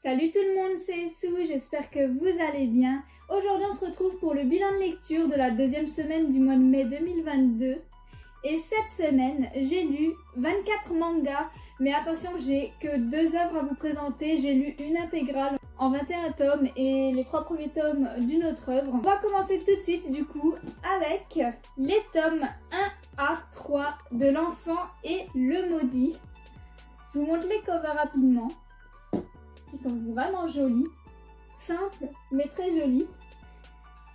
Salut tout le monde, c'est Sue, j'espère que vous allez bien. Aujourd'hui on se retrouve pour le bilan de lecture de la deuxième semaine du mois de mai 2022. Et cette semaine, j'ai lu 24 mangas, mais attention, j'ai que 2 œuvres à vous présenter. J'ai lu une intégrale en 21 tomes et les 3 premiers tomes d'une autre œuvre. On va commencer tout de suite du coup avec les tomes 1 à 3 de L'Enfant et le Maudit. Je vous montre les covers rapidement. Qui sont vraiment jolis, simples mais très jolis.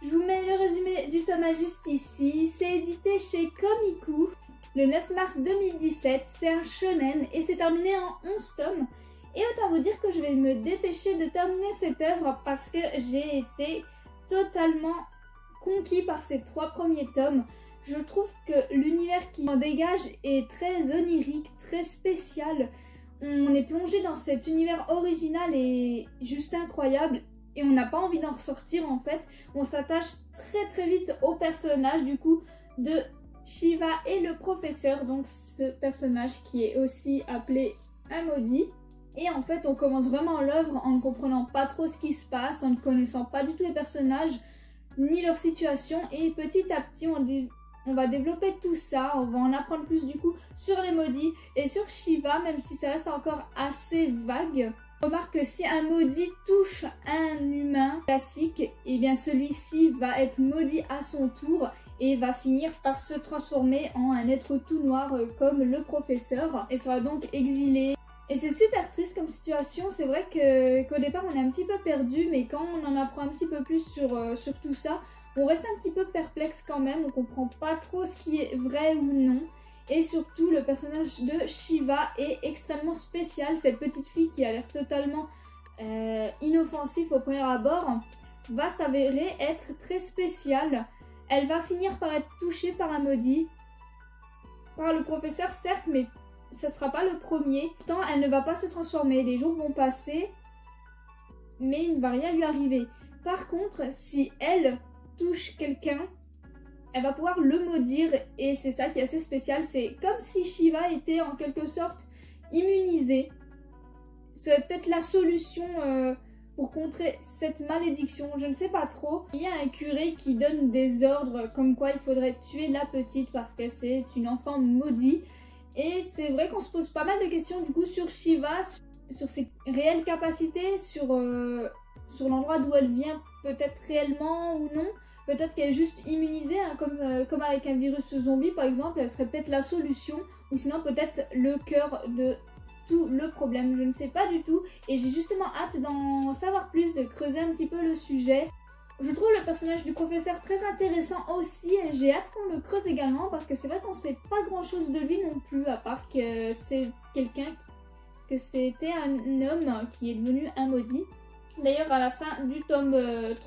Je vous mets le résumé du tome juste ici. C'est édité chez Komiku le 9 mars 2017. C'est un shonen et c'est terminé en 11 tomes. Et autant vous dire que je vais me dépêcher de terminer cette œuvre parce que j'ai été totalement conquis par ces 3 premiers tomes. Je trouve que l'univers qui en dégage est très onirique, très spécial. On est plongé dans cet univers original et juste incroyable et on n'a pas envie d'en ressortir en fait. On s'attache très vite au personnage du coup de Shiva et le professeur, donc ce personnage qui est aussi appelé un maudit. Et en fait on commence vraiment l'œuvre en ne comprenant pas trop ce qui se passe, en ne connaissant pas du tout les personnages ni leur situation et petit à petit on va développer tout ça, on va en apprendre plus du coup sur les maudits et sur Shiva, même si ça reste encore assez vague. On remarque que si un maudit touche un humain classique, et bien celui-ci va être maudit à son tour et va finir par se transformer en un être tout noir comme le professeur et sera donc exilé. Et c'est super triste comme situation, c'est vrai qu'au départ on est un petit peu perdu, mais quand on en apprend un petit peu plus sur tout ça, on reste un petit peu perplexe quand même, on comprend pas trop ce qui est vrai ou non. Et surtout, le personnage de Shiva est extrêmement spécial. Cette petite fille qui a l'air totalement inoffensive au premier abord va s'avérer être très spéciale. Elle va finir par être touchée par un maudit. Par le professeur, certes, mais ça sera pas le premier. Pourtant, elle ne va pas se transformer. Les jours vont passer, mais il ne va rien lui arriver. Par contre, si elle touche quelqu'un, elle va pouvoir le maudire et c'est ça qui est assez spécial. C'est comme si Shiva était en quelque sorte immunisée. C'est peut-être la solution pour contrer cette malédiction, je ne sais pas trop. Il y a un curé qui donne des ordres comme quoi il faudrait tuer la petite parce que c'est une enfant maudite. Et c'est vrai qu'on se pose pas mal de questions du coup sur Shiva, sur ses réelles capacités, sur l'endroit d'où elle vient peut-être réellement ou non. Peut-être qu'elle est juste immunisée, hein, comme avec un virus zombie par exemple, elle serait peut-être la solution, ou sinon peut-être le cœur de tout le problème, je ne sais pas du tout, et j'ai justement hâte d'en savoir plus, de creuser un petit peu le sujet. Je trouve le personnage du professeur très intéressant aussi, et j'ai hâte qu'on le creuse également, parce que c'est vrai qu'on sait pas grand chose de lui non plus, à part que c'est quelqu'un, que c'était un homme qui est devenu un maudit. D'ailleurs à la fin du tome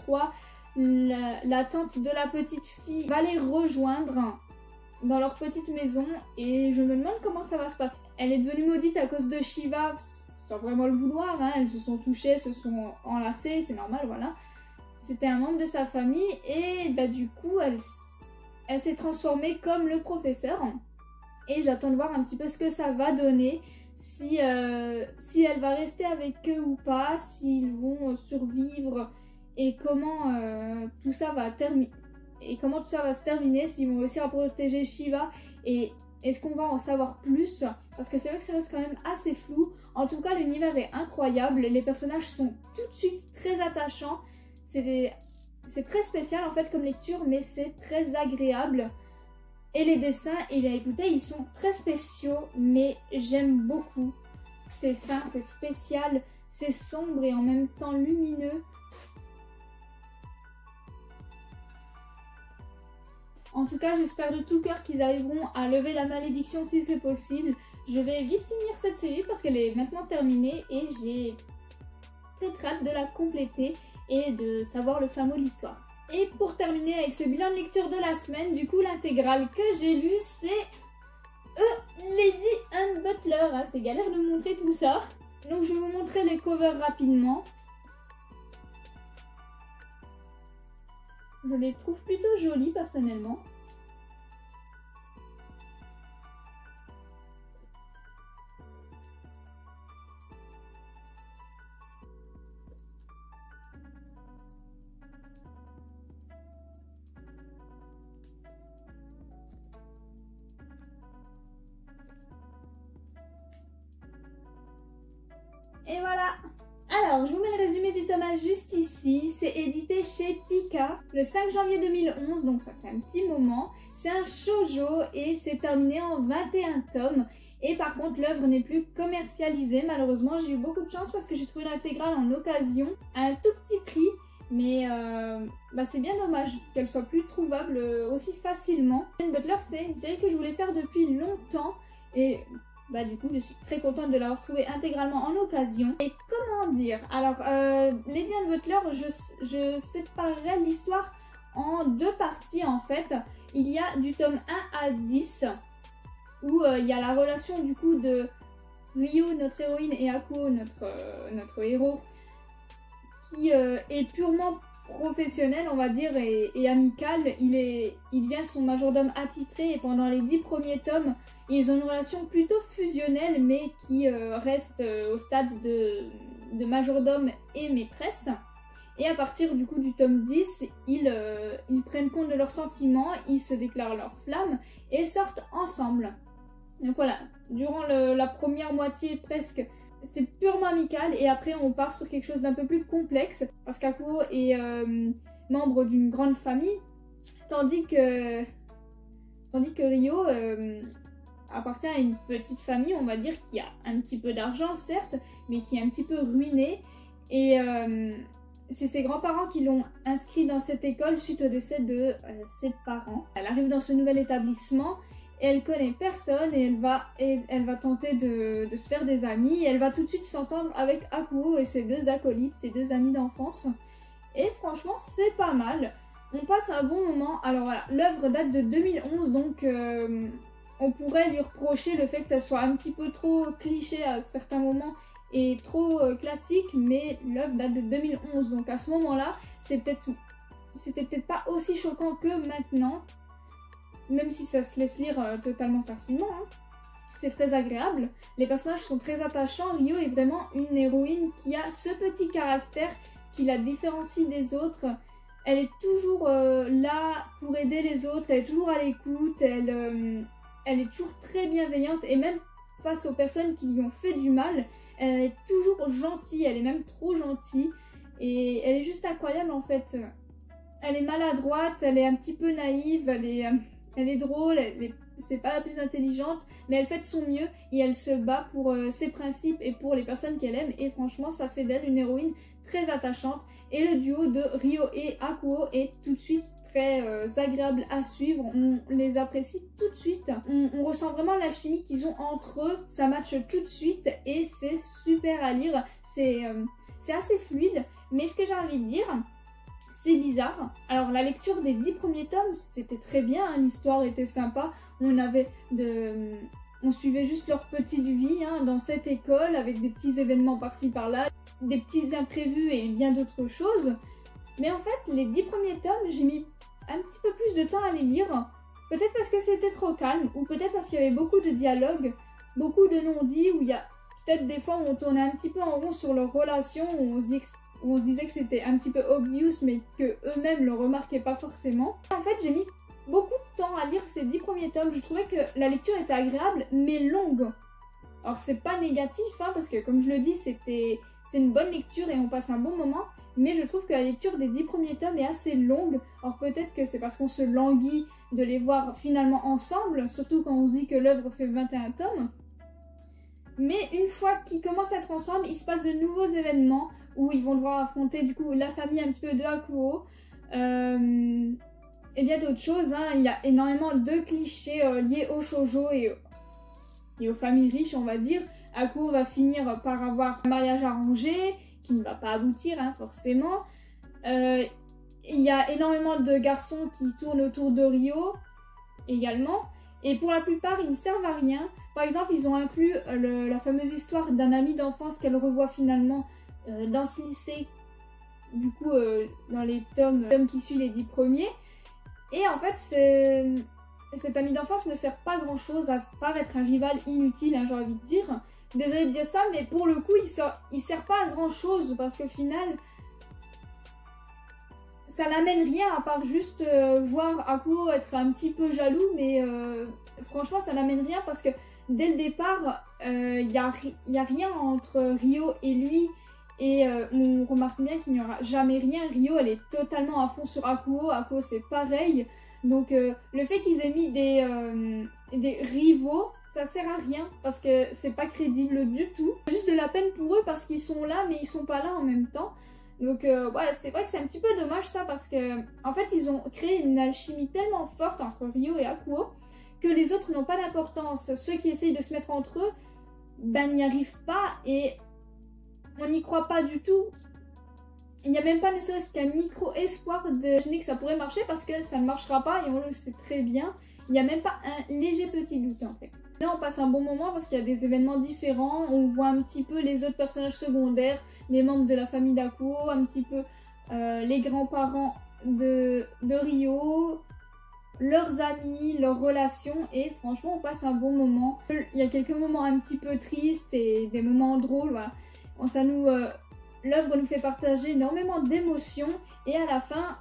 3, la tante de la petite fille va les rejoindre dans leur petite maison et je me demande comment ça va se passer. Elle est devenue maudite à cause de Shiva sans vraiment le vouloir, hein. Elles se sont touchées, se sont enlacées, c'est normal, voilà. C'était un membre de sa famille et bah, du coup elle s'est transformée comme le professeur et j'attends de voir un petit peu ce que ça va donner. Si elle va rester avec eux ou pas, s'ils vont survivre et comment tout ça va se terminer, s'ils vont réussir à protéger Shiva et est-ce qu'on va en savoir plus, parce que c'est vrai que ça reste quand même assez flou. En tout cas l'univers est incroyable, les personnages sont tout de suite très attachants, c'est très spécial en fait comme lecture mais c'est très agréable. Et les dessins, et bien écoutez, ils sont très spéciaux, mais j'aime beaucoup. C'est fin, c'est spécial, c'est sombre et en même temps lumineux. En tout cas, j'espère de tout cœur qu'ils arriveront à lever la malédiction si c'est possible. Je vais vite finir cette série parce qu'elle est maintenant terminée et j'ai très hâte de la compléter et de savoir le fin mot de l'histoire. Et pour terminer avec ce bilan de lecture de la semaine, du coup l'intégrale que j'ai lue c'est Lady and Butler, hein, c'est galère de vous montrer tout ça. Donc je vais vous montrer les covers rapidement. Je les trouve plutôt jolies personnellement. Et voilà. Alors, je vous mets le résumé du tome 1 juste ici. C'est édité chez Pika le 5 janvier 2011, donc ça fait un petit moment. C'est un shoujo et c'est terminé en 21 tomes. Et par contre, l'œuvre n'est plus commercialisée. Malheureusement, j'ai eu beaucoup de chance parce que j'ai trouvé l'intégrale en occasion à un tout petit prix. Mais c'est bien dommage qu'elle soit plus trouvable aussi facilement. Jane Butler, c'est une série que je voulais faire depuis longtemps. Et du coup, je suis très contente de l'avoir trouvée intégralement en occasion. Et comment dire? Alors, Lady Anne Butler, je séparerai l'histoire en deux parties en fait. Il y a du tome 1 à 10 où il y a la relation du coup de Ryo, notre héroïne, et Akuo, notre héros, qui est purement professionnel, on va dire, et amical. Il devient son majordome attitré et pendant les 10 premiers tomes, ils ont une relation plutôt fusionnelle mais qui reste au stade de majordome et maîtresse. Et à partir du coup du tome 10, ils prennent compte de leurs sentiments, ils se déclarent leur flamme et sortent ensemble. Donc voilà, durant la première moitié presque, c'est purement amical et après on part sur quelque chose d'un peu plus complexe parce qu'Akuo est membre d'une grande famille tandis que Ryo appartient à une petite famille, on va dire, qui a un petit peu d'argent certes, mais qui est un petit peu ruinée et c'est ses grands-parents qui l'ont inscrit dans cette école suite au décès de ses parents. Elle arrive dans ce nouvel établissement. Elle connaît personne et elle va tenter de se faire des amis. Et elle va tout de suite s'entendre avec Akuo et ses deux acolytes, ses deux amis d'enfance. Et franchement, c'est pas mal. On passe un bon moment. Alors voilà, l'œuvre date de 2011, donc on pourrait lui reprocher le fait que ça soit un petit peu trop cliché à certains moments et trop classique, mais l'œuvre date de 2011. Donc à ce moment-là, c'était peut-être pas aussi choquant que maintenant. Même si ça se laisse lire totalement facilement, hein. C'est très agréable. Les personnages sont très attachants. Ryo est vraiment une héroïne qui a ce petit caractère qui la différencie des autres. Elle est toujours là pour aider les autres, elle est toujours à l'écoute, elle est toujours très bienveillante et même face aux personnes qui lui ont fait du mal, elle est toujours gentille, elle est même trop gentille et elle est juste incroyable en fait. Elle est maladroite, elle est un petit peu naïve, elle est drôle, c'est pas la plus intelligente, mais elle fait de son mieux et elle se bat pour ses principes et pour les personnes qu'elle aime. Et franchement, ça fait d'elle une héroïne très attachante. Et le duo de Ryo et Akuo est tout de suite très agréable à suivre. On les apprécie tout de suite. On ressent vraiment la chimie qu'ils ont entre eux. Ça matche tout de suite et c'est super à lire. C'est assez fluide. Mais ce que j'ai envie de dire, c'est bizarre. Alors la lecture des 10 premiers tomes, c'était très bien, hein, l'histoire était sympa. On suivait juste leur petite vie dans cette école avec des petits événements par-ci par-là, des petits imprévus et bien d'autres choses. Mais en fait, les 10 premiers tomes, j'ai mis un petit peu plus de temps à les lire. Peut-être parce que c'était trop calme, ou peut-être parce qu'il y avait beaucoup de dialogues, beaucoup de non-dits, où il y a peut-être des fois où on tournait un petit peu en rond sur leur relation, où on se disait que c'était un petit peu obvious, mais que eux-mêmes le remarquaient pas forcément. En fait, j'ai mis beaucoup de temps à lire ces 10 premiers tomes. Je trouvais que la lecture était agréable, mais longue. Alors c'est pas négatif, parce que comme je le dis, c'est une bonne lecture et on passe un bon moment, mais je trouve que la lecture des 10 premiers tomes est assez longue. Alors peut-être que c'est parce qu'on se languit de les voir finalement ensemble, surtout quand on se dit que l'œuvre fait 21 tomes. Mais une fois qu'ils commencent à être ensemble, il se passe de nouveaux événements où ils vont devoir affronter du coup la famille un petit peu de Akuo. Et bien d'autres choses, il y a énormément de clichés liés au shoujo et aux familles riches, on va dire. Akuo va finir par avoir un mariage arrangé, qui ne va pas aboutir forcément. Il y a énormément de garçons qui tournent autour de Ryo également. Et pour la plupart, ils ne servent à rien. Par exemple, ils ont inclus la fameuse histoire d'un ami d'enfance qu'elle revoit finalement dans ce lycée, du coup dans les tomes qui suivent les 10 premiers. Et en fait, cet ami d'enfance ne sert pas grand chose à part être un rival inutile, j'ai envie de dire. Désolée de dire ça, mais pour le coup, il sert pas à grand chose parce qu'au final, ça n'amène rien à part juste voir Akuo être un petit peu jaloux, mais franchement, ça n'amène rien parce que dès le départ, y a rien entre Ryo et lui. Et on remarque bien qu'il n'y aura jamais rien. Ryo, elle est totalement à fond sur Akuo. Akuo, c'est pareil. Donc le fait qu'ils aient mis des rivaux, ça sert à rien parce que c'est pas crédible du tout. Juste de la peine pour eux parce qu'ils sont là mais ils sont pas là en même temps. Donc ouais, c'est vrai que c'est un petit peu dommage ça parce que en fait ils ont créé une alchimie tellement forte entre Ryo et Akuo que les autres n'ont pas d'importance. Ceux qui essayent de se mettre entre eux, ben n'y arrivent pas et on n'y croit pas du tout. Il n'y a même pas ne serait-ce qu'un micro-espoir d'imaginer que ça pourrait marcher parce que ça ne marchera pas et on le sait très bien. Il n'y a même pas un léger petit doute en fait. Là on passe un bon moment parce qu'il y a des événements différents. On voit un petit peu les autres personnages secondaires, les membres de la famille d'Akuo, un petit peu les grands-parents de Ryo, leurs amis, leurs relations et franchement on passe un bon moment. Il y a quelques moments un petit peu tristes et des moments drôles. Voilà. Ça nous... L'œuvre nous fait partager énormément d'émotions et à la fin,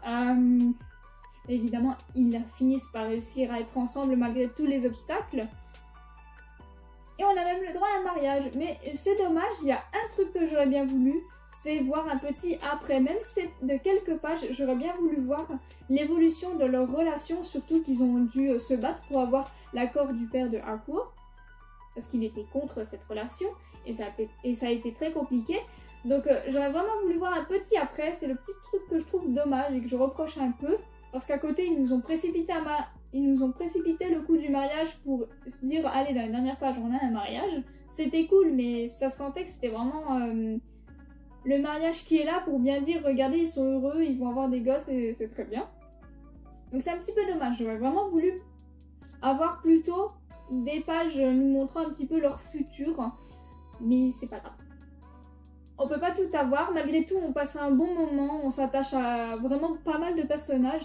évidemment, ils finissent par réussir à être ensemble malgré tous les obstacles. Et on a même le droit à un mariage. Mais c'est dommage, il y a un truc que j'aurais bien voulu, c'est voir un petit après. Même si c'est de quelques pages, j'aurais bien voulu voir l'évolution de leur relation, surtout qu'ils ont dû se battre pour avoir l'accord du père de Akuo. Parce qu'il était contre cette relation et ça a été très compliqué. Donc j'aurais vraiment voulu voir un petit après, c'est le petit truc que je trouve dommage et que je reproche un peu. Parce qu'à côté ils nous ont précipité le coup du mariage pour se dire allez dans la dernière page on a un mariage. C'était cool mais ça sentait que c'était vraiment le mariage qui est là pour bien dire regardez ils sont heureux, ils vont avoir des gosses et c'est très bien. Donc c'est un petit peu dommage, j'aurais vraiment voulu avoir plutôt des pages nous montrant un petit peu leur futur. Mais c'est pas grave. On peut pas tout avoir, malgré tout on passe un bon moment, on s'attache à vraiment pas mal de personnages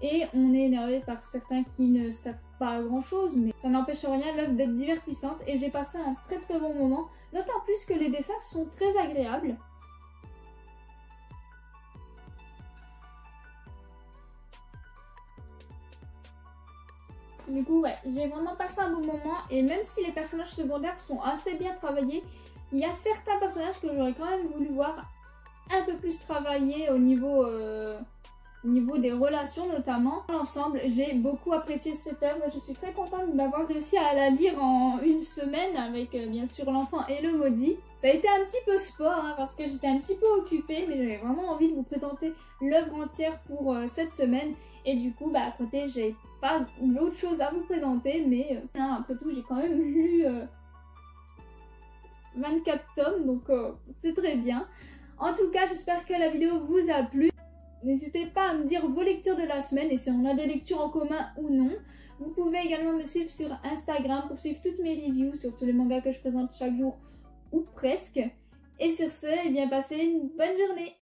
et on est énervé par certains qui ne savent pas grand chose, mais ça n'empêche rien l'œuvre d'être divertissante et j'ai passé un très très bon moment, d'autant plus que les dessins sont très agréables. Du coup ouais, j'ai vraiment passé un bon moment et même si les personnages secondaires sont assez bien travaillés, il y a certains personnages que j'aurais quand même voulu voir un peu plus travailler au niveau des relations notamment. Dans l'ensemble, j'ai beaucoup apprécié cette œuvre. Je suis très contente d'avoir réussi à la lire en une semaine avec bien sûr l'enfant et le maudit. Ça a été un petit peu sport hein, parce que j'étais un petit peu occupée mais j'avais vraiment envie de vous présenter l'œuvre entière pour cette semaine. Et du coup, à côté, j'ai pas d'autre chose à vous présenter mais après tout, j'ai quand même lu... 24 tomes, donc c'est très bien. En tout cas, j'espère que la vidéo vous a plu. N'hésitez pas à me dire vos lectures de la semaine et si on a des lectures en commun ou non. Vous pouvez également me suivre sur Instagram pour suivre toutes mes reviews sur tous les mangas que je présente chaque jour ou presque. Et sur ce, eh bien, passez une bonne journée.